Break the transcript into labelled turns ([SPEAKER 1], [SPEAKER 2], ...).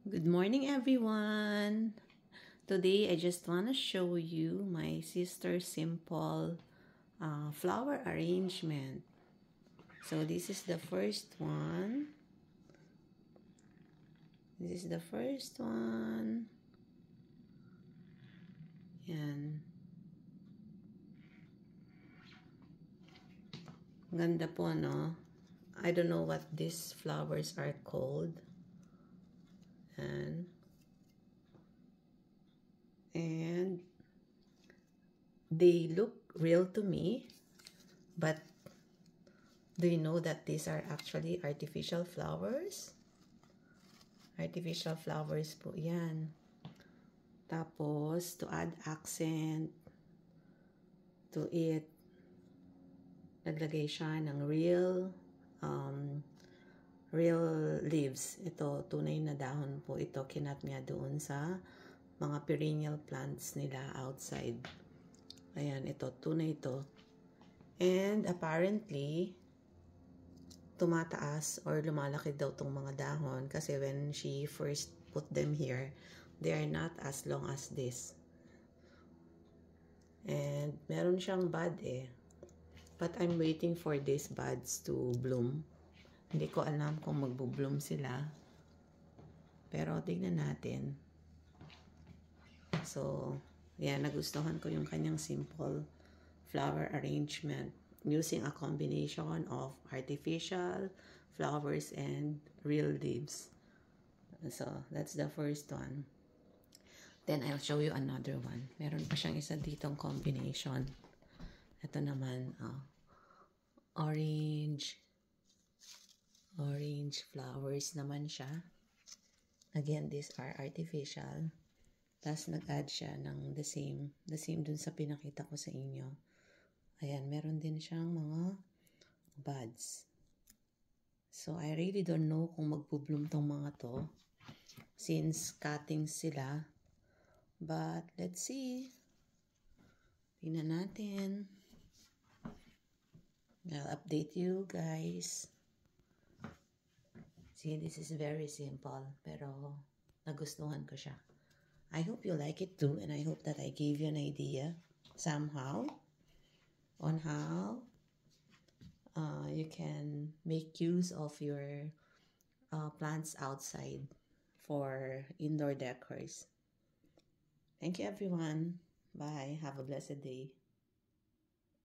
[SPEAKER 1] Good morning, everyone. Today, I just want to show you my sister's simple flower arrangement. So, this is the first one. This is the first one. Yan. Ganda po, no? I don't know what these flowers are called. And they look real to me, but do you know that these are actually artificial flowers? Artificial flowers po yan. Tapos, to add accent to it, naglagay siya ng real leaves. Ito, tunay na dahon po ito. Kinat niya doon sa mga perennial plants nila outside. Ayan, ito, tunay ito. And apparently, tumataas or lumalaki daw tong mga dahon kasi when she first put them here, they are not as long as this. And meron siyang bud eh. But I'm waiting for these buds to bloom. Hindi ko alam kung magbo-bloom sila. Pero tignan natin. So, yeah, nagustuhan ko yung kanyang simple flower arrangement using a combination of artificial flowers and real leaves. So, that's the first one. Then, I'll show you another one. Meron pa siyang isa ditong combination. Ito naman, orange flowers naman siya. Again, these are artificial. Tapos, nag-add siya ng the same dun sa pinakita ko sa inyo. Ayan, meron din siyang mga buds. So, I really don't know kung magbo-bloom tong mga to since cuttings sila. But, let's see. Tingnan natin. I'll update you guys. See, this is very simple, pero nagustuhan ko siya. I hope you like it too, and I hope that I gave you an idea somehow on how you can make use of your plants outside for indoor decors. Thank you, everyone. Bye. Have a blessed day.